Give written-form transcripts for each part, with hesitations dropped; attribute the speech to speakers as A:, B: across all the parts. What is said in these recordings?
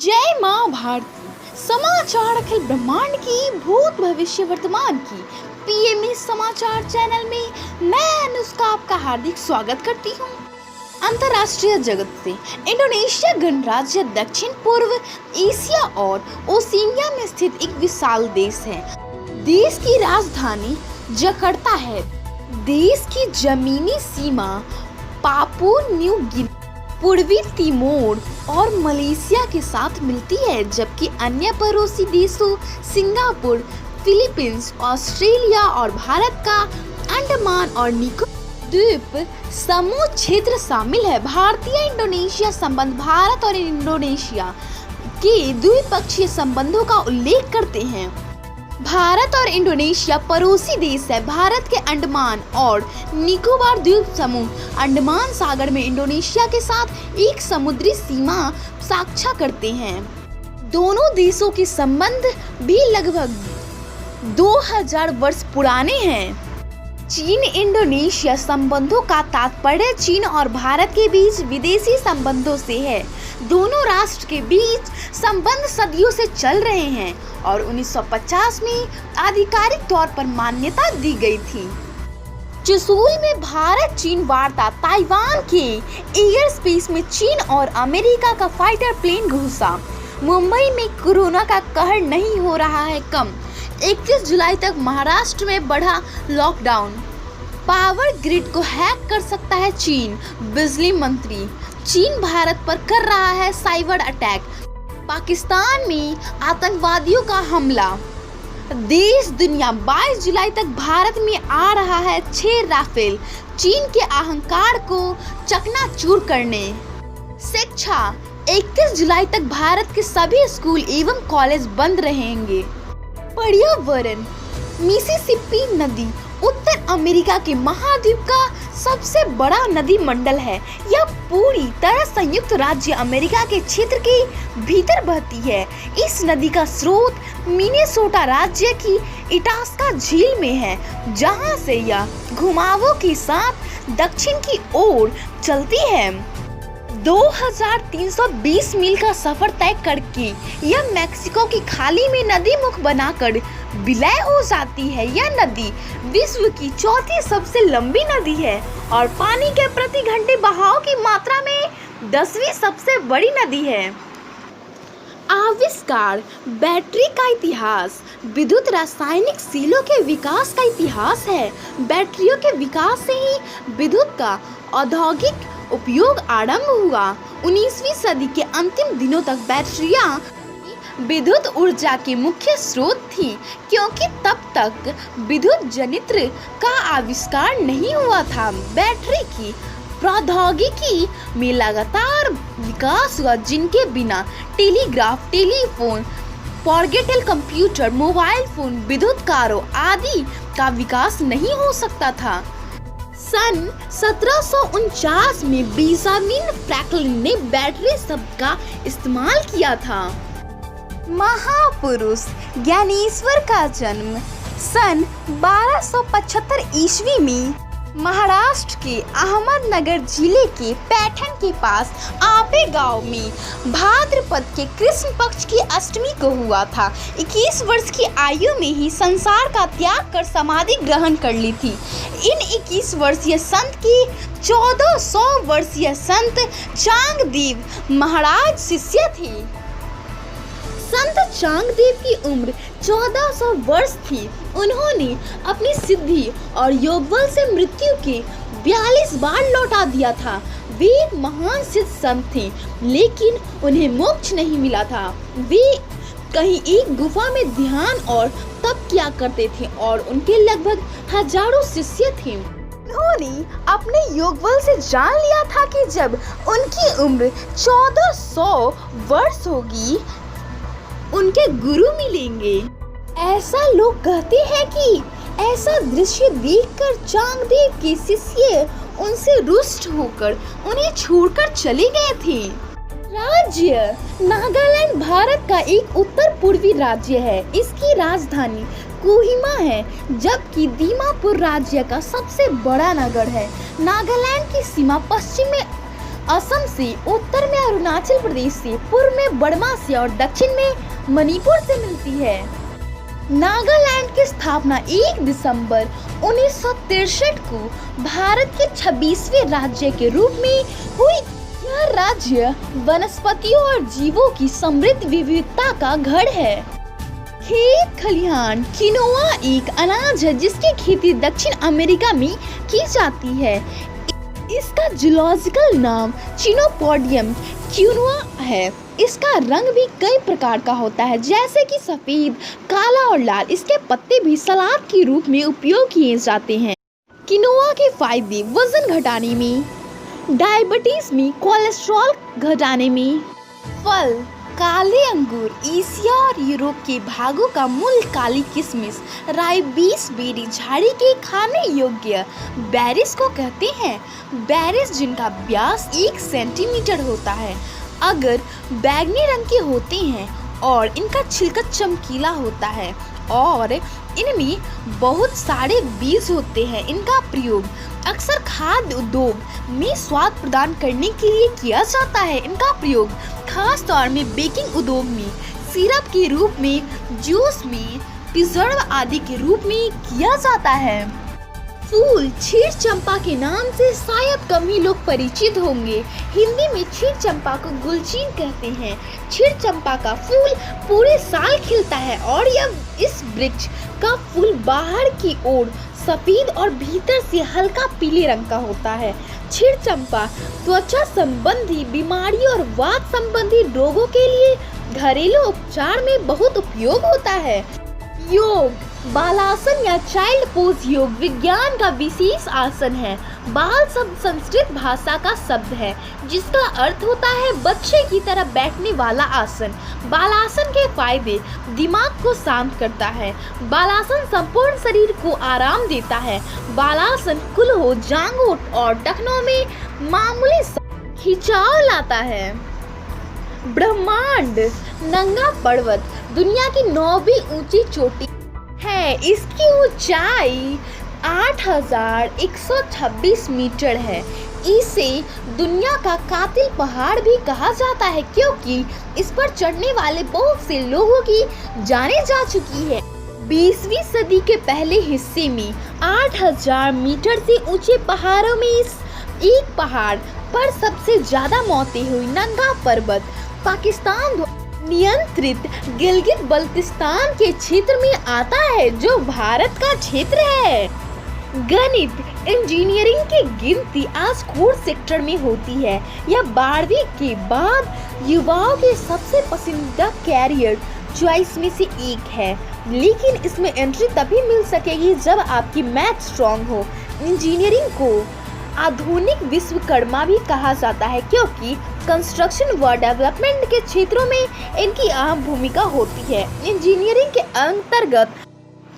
A: जय माँ भारती। समाचार अखिल ब्रह्मांड की, भूत भविष्य वर्तमान की पीएमए समाचार चैनल में मैं अनुष्का आपका हार्दिक स्वागत करती हूँ। अंतर्राष्ट्रीय जगत से इंडोनेशिया गणराज्य दक्षिण पूर्व एशिया और ओशिनिया में स्थित एक विशाल देश है। देश की राजधानी जकार्ता है। देश की जमीनी सीमा पापुआ न्यू गिनी, पूर्वी तिमोर और मलेशिया के साथ मिलती है, जबकि अन्य पड़ोसी देशों सिंगापुर, फिलीपींस, ऑस्ट्रेलिया और भारत का अंडमान और निकोबार द्वीप समूह क्षेत्र शामिल है। भारतीय इंडोनेशिया संबंध भारत और इंडोनेशिया के द्विपक्षीय संबंधों का उल्लेख करते हैं। भारत और इंडोनेशिया पड़ोसी देश है। भारत के अंडमान और निकोबार द्वीप समूह अंडमान सागर में इंडोनेशिया के साथ एक समुद्री सीमा साझा करते हैं। दोनों देशों के संबंध भी लगभग 2000 वर्ष पुराने हैं। चीन इंडोनेशिया संबंधों का तात्पर्य चीन और भारत के बीच विदेशी संबंधों से है। दोनों राष्ट्र के बीच संबंध सदियों से चल रहे हैं और 1950 में आधिकारिक तौर पर मान्यता दी गई थी। चुशूल में भारत चीन वार्ता। ताइवान के एयर स्पेस में चीन और अमेरिका का फाइटर प्लेन घुसा। मुंबई में कोरोना का कहर नहीं हो रहा है कम। 21 जुलाई तक महाराष्ट्र में बढ़ा लॉकडाउन। पावर ग्रिड को हैक कर सकता है चीन, बिजली मंत्री। चीन भारत पर कर रहा है साइबर अटैक। पाकिस्तान में आतंकवादियों का हमला। देश दुनिया 22 जुलाई तक भारत में आ रहा है 6 राफेल, चीन के अहंकार को चकनाचूर करने। शिक्षा 31 जुलाई तक भारत के सभी स्कूल एवं कॉलेज बंद रहेंगे। पर्यावरण मिसिसिपी नदी उत्तर अमेरिका के महाद्वीप का सबसे बड़ा नदी मंडल है। यह पूरी तरह संयुक्त राज्य अमेरिका के क्षेत्र के भीतर बहती है। इस नदी का स्रोत मिनेसोटा राज्य की इटास्का झील में है, जहां से यह घुमावों के साथ दक्षिण की ओर चलती है। 2320 मील का सफर तय करके यह मैक्सिको की खाड़ी में नदी मुख बनाकर विलय हो जाती है। यह नदी विश्व की चौथी सबसे लंबी नदी है और पानी के प्रति घंटे बहाव की मात्रा में 10वीं सबसे बड़ी नदी है। आविष्कार बैटरी का इतिहास विद्युत रासायनिक सीलों के विकास का इतिहास है। बैटरियों के विकास से ही विद्युत का औद्योगिक उपयोग आरंभ हुआ। 19वीं सदी के अंतिम दिनों तक बैटरियां विद्युत ऊर्जा के मुख्य स्रोत थी, क्योंकि तब तक विद्युत जनित्र का आविष्कार नहीं हुआ था। बैटरी की प्रौद्योगिकी में लगातार विकास हुआ, जिनके बिना telegraph, telephone, portable computer, mobile phone, विद्युत कारों आदि का विकास नहीं हो सकता था। सन 1749 में बेंजामिन फ्रैंकलिन ने बैटरी शब्द का इस्तेमाल किया था। महापुरुष ज्ञानेश्वर का जन्म सन 1275 ईस्वी में महाराष्ट्र के अहमदनगर जिले के पैठण के पास आपे गांव में भाद्रपद के कृष्ण पक्ष की अष्टमी को हुआ था। 21 वर्ष की आयु में ही संसार का त्याग कर समाधि ग्रहण कर ली थी। इन 21 वर्षीय संत की 1400 वर्षीय संत चांगदेव महाराज शिष्य थे। संत चांगदेव की उम्र 1400 वर्ष थी। उन्होंने अपनी सिद्धि और योगबल से मृत्यु के 42 बार लौटा दिया था। वे एक महान सिद्ध संत थे, लेकिन उन्हें मोक्ष नहीं मिला था। वे कहीं एक गुफा में ध्यान और तप किया करते थे और उनके लगभग हजारों शिष्य थे। उन्होंने अपने योगबल से जान लिया था कि जब उनकी उम्र 1400 वर्ष होगी, उनके गुरु मिलेंगे। ऐसा लोग कहते हैं कि ऐसा दृश्य देखकर चांगदेव के शिष्य उनसे रुष्ट होकर उन्हें छोड़कर चले गए थे। राज्य नागालैंड भारत का एक उत्तर पूर्वी राज्य है। इसकी राजधानी कोहिमा है, जबकि दीमापुर राज्य का सबसे बड़ा नगर है। नागालैंड की सीमा पश्चिम में असम से, उत्तर में अरुणाचल प्रदेश से, पूर्व में बर्मा से और दक्षिण में मणिपुर से मिलती है। नागालैंड की स्थापना 1 दिसंबर 1963 को भारत के 26वें राज्य के रूप में हुई। यह राज्य वनस्पतियों और जीवों की समृद्ध विविधता का गढ़ है। खेत खलिहान किनोआ एक अनाज है जिसकी खेती दक्षिण अमेरिका में की जाती है। इसका जूलॉजिकल नाम चिनोपोडियम क्विनोआ है। इसका रंग भी कई प्रकार का होता है, जैसे कि सफेद, काला और लाल। इसके पत्ते भी सलाद के रूप में उपयोग किए जाते हैं। किनोआ के फायदे वजन घटाने में, डायबिटीज में, कोलेस्ट्रॉल घटाने में। फल काले अंगूर एशिया और यूरोप के भागों का मूल काली किशमिश, राइबिस बेरी झाड़ी के खाने योग्य बेरीज को कहते हैं। बेरीज जिनका व्यास 1 सेंटीमीटर होता है, अगर बैंगनी रंग के होते हैं और इनका छिलका चमकीला होता है और इनमें बहुत सारे बीज होते हैं। इनका प्रयोग अक्सर खाद्य उद्योग में स्वाद प्रदान करने के लिए किया जाता है। इनका प्रयोग खास तौर में बेकिंग उद्योग में, सिरप के रूप में, जूस में, प्रिजर्व आदि के रूप में किया जाता है। फूल क्षीर चंपा के नाम से शायद कम ही लोग परिचित होंगे। हिंदी में क्षीर चंपा को गुलचीन कहते हैं। क्षीर चंपा का फूल पूरे साल खिलता है और इस वृक्ष का फूल बाहर की ओर सफेद और भीतर से हल्का पीले रंग का होता है। क्षीर चंपा त्वचा संबंधी बीमारी और वात संबंधी रोगों के लिए घरेलू उपचार में बहुत उपयोग होता है। योग बालासन या चाइल्ड पोज योग विज्ञान का विशेष आसन है। बाल शब्द संस्कृत भाषा का शब्द है जिसका अर्थ होता है बच्चे की तरह बैठने वाला आसन। बालासन के फायदे दिमाग को शांत करता है। बालासन संपूर्ण शरीर को आराम देता है। बालासन कुल्हों, जांघों और टखनों में मामूली खिंचाव लाता है। ब्रह्मांड नंगा पर्वत दुनिया की 9वीं ऊंची चोटी है। इसकी ऊंचाई 8126 मीटर है। इसे दुनिया का कातिल पहाड़ भी कहा जाता है क्योंकि इस पर चढ़ने वाले बहुत से लोगों की जाने जा चुकी है। 20वीं सदी के पहले हिस्से में 8000 मीटर से ऊंचे पहाड़ों में इस एक पहाड़ पर सबसे ज्यादा मौतें हुई। नंगा पर्वत पाकिस्तान नियंत्रित गिलगित बल्तिस्तान के क्षेत्र में आता है जो भारत का क्षेत्र है। गणित इंजीनियरिंग की गिनती आज कोर सेक्टर में होती है। यह 12वीं के बाद युवाओं के सबसे पसंदीदा कैरियर चॉइस में से एक है, लेकिन इसमें एंट्री तभी मिल सकेगी जब आपकी मैथ स्ट्रॉन्ग हो। इंजीनियरिंग को आधुनिक विश्वकर्मा भी कहा जाता है क्योंकि कंस्ट्रक्शन व डेवलपमेंट के क्षेत्रों में इनकी अहम भूमिका होती है। इंजीनियरिंग के अंतर्गत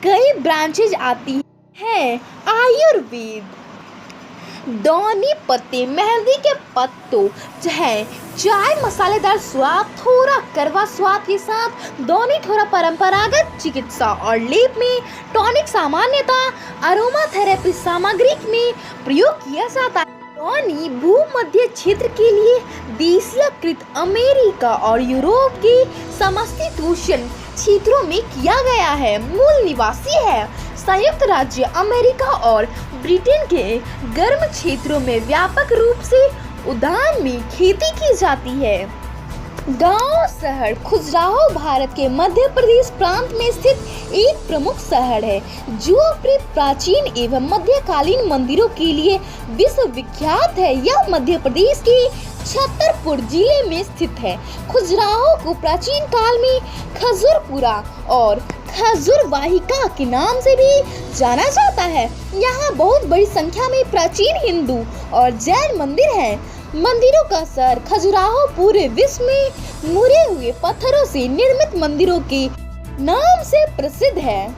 A: कई ब्रांचेज आती हैं। आयुर्वेद दौनी पत्ते, मेहंदी के पत्तों है, चाय मसालेदार स्वाद, थोड़ा कड़वा स्वाद के साथ दौनी थोड़ा परंपरागत चिकित्सा और लेप में टॉनिक सामान्यता अरोमा थेरेपी सामग्री में प्रयोग किया जाता है। दौनी भूमध्य क्षेत्र के लिए देशीयकृत अमेरिका और यूरोप के समशीतोष्ण क्षेत्रों में किया गया है। मूल निवासी है संयुक्त राज्य अमेरिका और ब्रिटेन के गर्म क्षेत्रों में व्यापक रूप से उद्यान में खेती की जाती है। गांव शहर खजुराहो भारत के मध्य प्रदेश प्रांत में स्थित एक प्रमुख शहर है जो अपने प्राचीन एवं मध्यकालीन मंदिरों के लिए विश्वविख्यात है। यह मध्य प्रदेश के छतरपुर जिले में स्थित है। खजुराहो को प्राचीन काल में खजूरपुरा और खजूर वाहिका के नाम से भी जाना जाता है। यहाँ बहुत बड़ी संख्या में प्राचीन हिंदू और जैन मंदिर हैं। मंदिरों का शहर खजुराहो पूरे विश्व में मुड़े हुए पत्थरों से निर्मित मंदिरों के नाम से प्रसिद्ध है।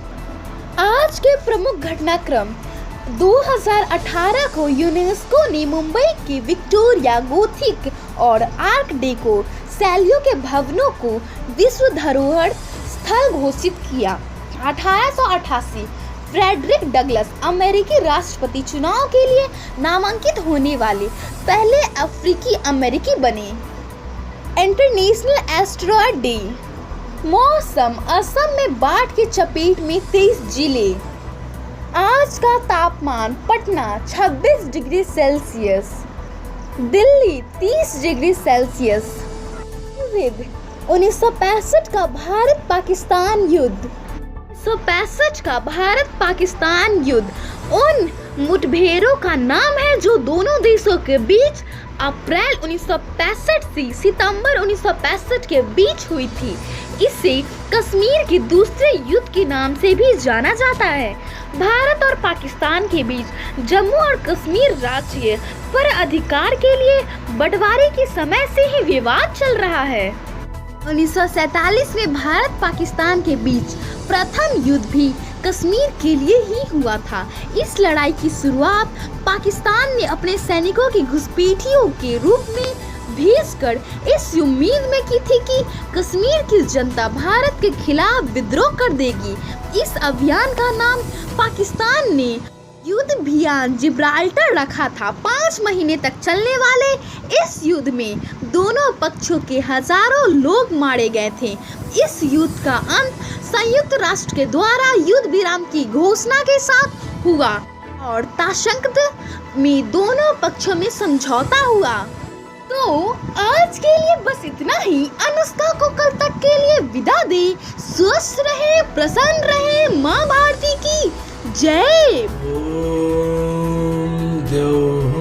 A: आज के प्रमुख घटनाक्रम 2018 को यूनेस्को ने मुंबई के विक्टोरिया गोथिक और आर्क डेको शैलियों के भवनों को विश्व धरोहर स्थल घोषित किया। 1888 फ्रेडरिक डगलस अमेरिकी राष्ट्रपति चुनाव के लिए नामांकित होने वाले पहले अफ्रीकी अमेरिकी बने। International asteroid day. मौसम। असम में बाढ़ की चपेट में 23 जिले। आज का तापमान Patna 26 degree Celsius, Delhi 30 degree Celsius. 1965 का भारत पाकिस्तान युद्ध। 1965 का भारत पाकिस्तान युद्ध उन मुठभेड़ों का नाम है जो दोनों देशों के बीच अप्रैल 1965 से सितंबर 1965 के बीच हुई थी। इसे कश्मीर के दूसरे युद्ध के नाम से भी जाना जाता है। भारत और पाकिस्तान के बीच जम्मू और कश्मीर राज्य पर अधिकार के लिए बंटवारे के समय से ही विवाद चल रहा है। 1947 में भारत पाकिस्तान के बीच प्रथम युद्ध भी कश्मीर के लिए ही हुआ था। इस लड़ाई की शुरुआत पाकिस्तान ने अपने सैनिकों की घुसपैठियों के रूप में भेजकर इस उम्मीद में की थी कि कश्मीर की जनता भारत के खिलाफ विद्रोह कर देगी। इस अभियान का नाम पाकिस्तान ने युद्ध अभियान जिब्राल्टर रखा था। 5 महीने तक चलने वाले इस युद्ध में दोनों पक्षों के हजारों लोग मारे गए थे। इस युद्ध का अंत संयुक्त राष्ट्र के द्वारा युद्ध विराम की घोषणा के साथ हुआ और ताशकंद में दोनों पक्षों में समझौता हुआ। तो आज के लिए बस इतना ही। अनुष्का को कल तक के लिए विदा दे। स्वस्थ रहे, प्रसन्न रहे। माँ भारती की जय।
B: ओम द्यौः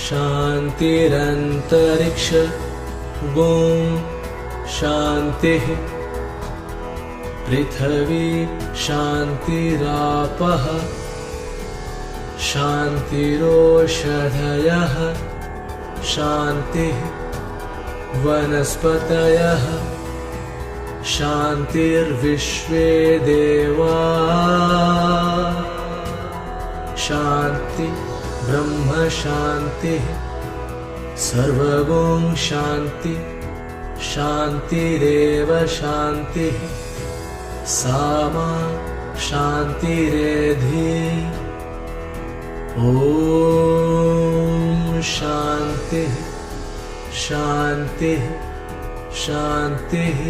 B: शान्तिरन्तरिक्ष गों शान्तिः पृथिवी शान्तिरापः शान्तिरोषधयः शान्तिः वनस्पतयः शान्तिर्विश्वे देवा शान्ति ब्रह्म शान्तिः सर्वगुण शान्ति शान्तिरेव शान्तिः सामा शान्तिरेधि। ओम शान्तिः शान्तिः शान्तिः।